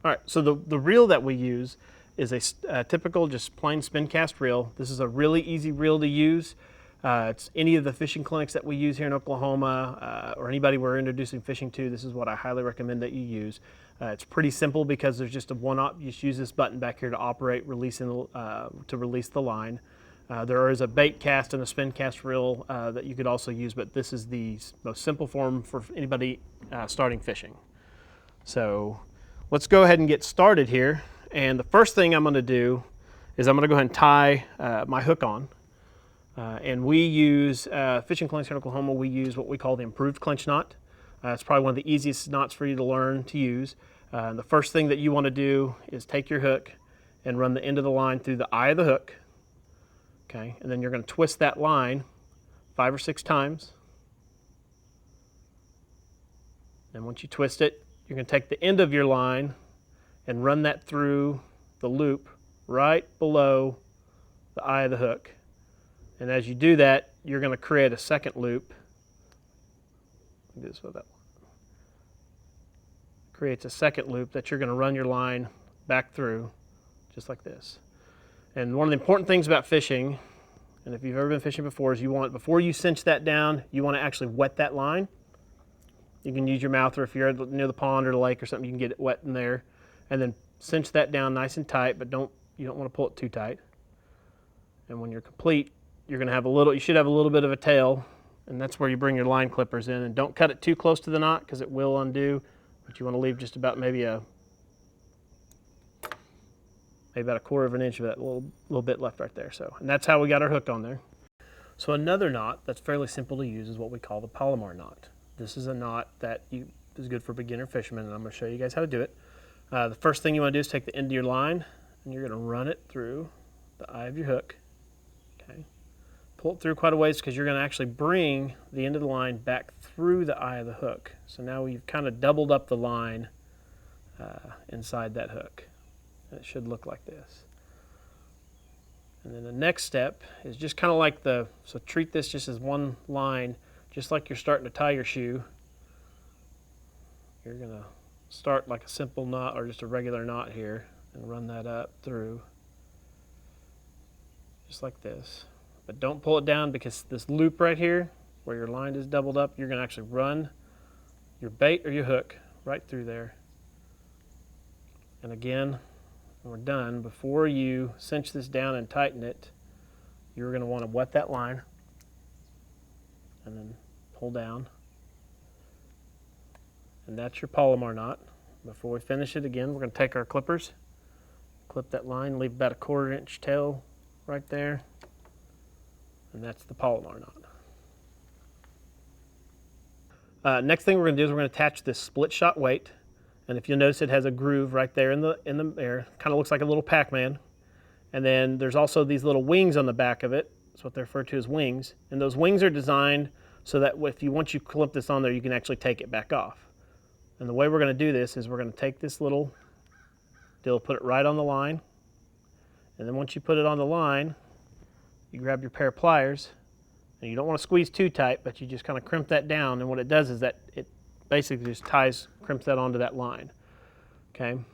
All right, so the reel that we use is a typical just plain spin cast reel. This is a really easy reel to use. It's any of the fishing clinics that we use here in Oklahoma, or anybody we're introducing fishing to, this is what I highly recommend that you use. It's pretty simple because there's just you just use this button back here to operate, to release the line. There is a bait cast and a spin cast reel that you could also use, but this is the most simple form for anybody starting fishing. So let's go ahead and get started here. And the first thing I'm going to do is I'm going to go ahead and tie my hook on. And we use, fishing clinics in Oklahoma, we use what we call the improved clinch knot. It's probably one of the easiest knots for you to learn to use. And the first thing that you want to do is take your hook and run the end of the line through the eye of the hook. Okay, and then you're going to twist that line 5 or 6 times. And once you twist it, you're going to take the end of your line and run that through the loop right below the eye of the hook. And as you do that, you're going to create a second loop. Do this with that one. Creates a second loop that you're going to run your line back through, just like this. And one of the important things about fishing, and if you've ever been fishing before, is before you cinch that down, you want to actually wet that line. You can use your mouth, or if you're near the pond or the lake or something, you can get it wet in there. And then cinch that down nice and tight, but you don't want to pull it too tight. And when you're complete, you're going to have you should have a little bit of a tail, and that's where you bring your line clippers in. And don't cut it too close to the knot because it will undo, but you want to leave just about maybe about a 1/4 of an inch of that little bit left right there. So, and that's how we got our hook on there. So another knot that's fairly simple to use is what we call the Palomar knot. This is a knot that is good for beginner fishermen, and I'm going to show you guys how to do it. The first thing you want to do is take the end of your line, and you're going to run it through the eye of your hook. Okay. Pull it through quite a ways because you're going to actually bring the end of the line back through the eye of the hook. So now you've kind of doubled up the line inside that hook. And it should look like this. And then the next step is just kind of like so treat this just as one line, just like you're starting to tie your shoe. You're going to start like a simple knot or just a regular knot here and run that up through just like this. But don't pull it down because this loop right here where your line is doubled up, you're going to actually run your bait or your hook right through there. And again, when we're done, before you cinch this down and tighten it, you're going to want to wet that line and then pull down. And that's your Palomar knot. Before we finish it again, we're going to take our clippers, clip that line, leave about a 1/4 inch tail right there, and that's the Palomar knot. Next thing we're going to do is we're going to attach this split shot weight, and if you'll notice it has a groove right there in the air, kind of looks like a little Pac-Man. And then there's also these little wings on the back of it. That's what they're referred to as wings, and those wings are designed so that once you clip this on there, you can actually take it back off. And the way we're going to do this is we're going to take this little deal, put it right on the line, and then once you put it on the line, you grab your pair of pliers, and you don't want to squeeze too tight, but you just kind of crimp that down, and what it does is that it basically just crimps that onto that line, okay? And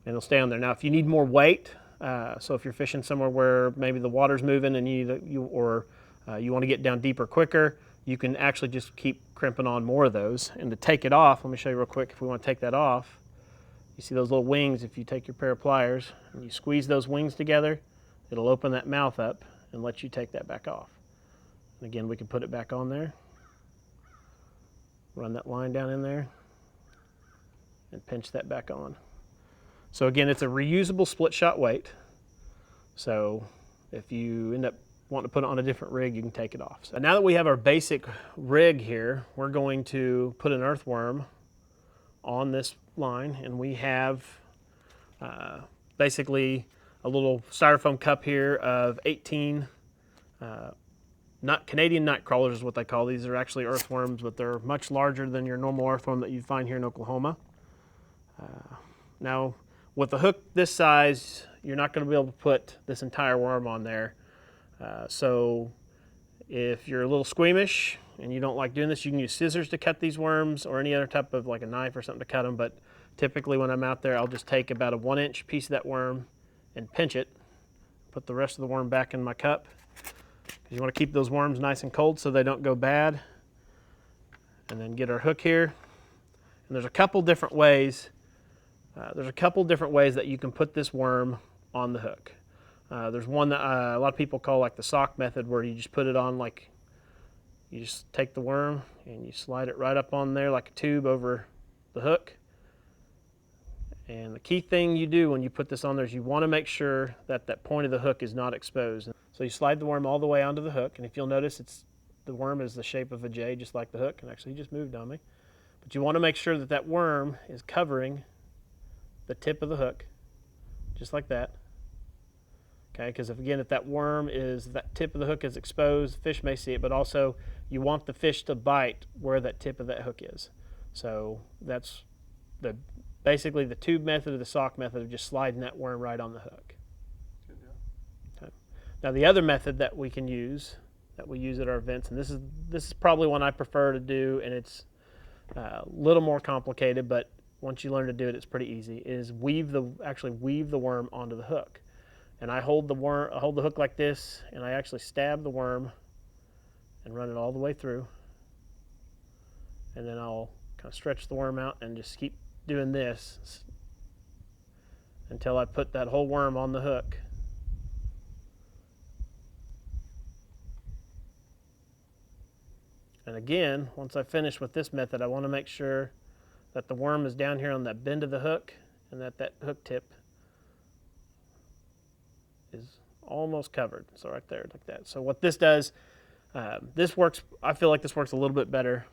it'll stay on there. Now, if you need more weight, so if you're fishing somewhere where maybe the water's moving and you want to get down deeper quicker, you can actually just keep crimping on more of those. And to take it off, let me show you real quick. If we want to take that off, you see those little wings. If you take your pair of pliers and you squeeze those wings together, it'll open that mouth up and let you take that back off. And again, we can put it back on there, run that line down in there, and pinch that back on. So again, it's a reusable split shot weight. So if you end up wanting to put it on a different rig, you can take it off. So now that we have our basic rig here, we're going to put an earthworm on this line, and we have basically a little styrofoam cup here of 18 Canadian night crawlers is what they call these. They're actually earthworms, but they're much larger than your normal earthworm that you find here in Oklahoma. Now, with a hook this size, you're not going to be able to put this entire worm on there. So if you're a little squeamish and you don't like doing this, you can use scissors to cut these worms or any other type of like a knife or something to cut them, but Typically when I'm out there, I'll just take about a 1-inch piece of that worm and pinch it, put the rest of the worm back in my cup. You want to keep those worms nice and cold so they don't go bad. And then get our hook here. And there's a couple different ways. That you can put this worm on the hook. There's one that a lot of people call like the sock method, where you just put it on, like you just take the worm and you slide it right up on there like a tube over the hook. And the key thing you do when you put this on there is you want to make sure that that point of the hook is not exposed. So you slide the worm all the way onto the hook, and if you'll notice, the worm is the shape of a J, just like the hook. And actually, he just moved on me. But you want to make sure that that worm is covering the tip of the hook, just like that. Okay, because if that tip of the hook is exposed, the fish may see it, but also you want the fish to bite where that tip of that hook is. So that's basically the tube method or the sock method of just sliding that worm right on the hook. Okay. Now the other method that we can use, that we use at our events, and this is probably one I prefer to do, and it's a little more complicated, but once you learn to do it, it's pretty easy, is actually weave the worm onto the hook. And I hold the hook like this, and I actually stab the worm and run it all the way through. And then I'll kind of stretch the worm out and just keep doing this until I put that whole worm on the hook. And again, once I finish with this method, I want to make sure that the worm is down here on that bend of the hook, and that hook tip is almost covered. So right there, like that. So what this does, I feel like this works a little bit better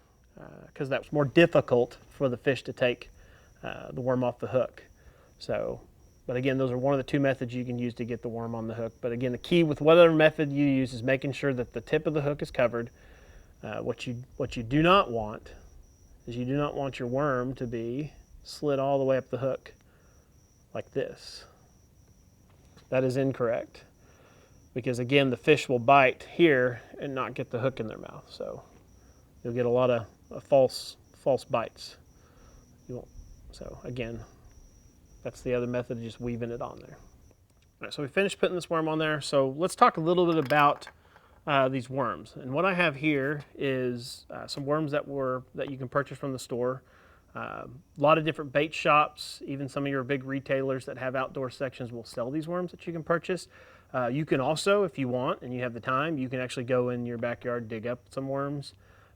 because that's more difficult for the fish to take the worm off the hook. So, but again, those are one of the two methods you can use to get the worm on the hook. But again, the key with whatever method you use is making sure that the tip of the hook is covered. What you do not want is you do not want your worm to be slid all the way up the hook like this. That is incorrect, because again, the fish will bite here and not get the hook in their mouth. So you'll get a lot of false bites. So again, that's the other method, of just weaving it on there. All right, so we finished putting this worm on there. So let's talk a little bit about these worms. And what I have here is some worms that you can purchase from the store. A lot of different bait shops, even some of your big retailers that have outdoor sections will sell these worms that you can purchase. You can also, if you want and you have the time, you can actually go in your backyard, dig up some worms,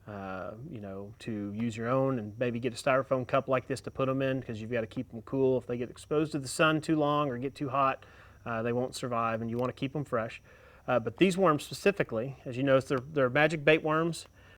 to use your own, and maybe get a styrofoam cup like this to put them in, because you've got to keep them cool. If they get exposed to the sun too long or get too hot, they won't survive, and you want to keep them fresh. But these worms specifically, as you notice, they're magic bait worms.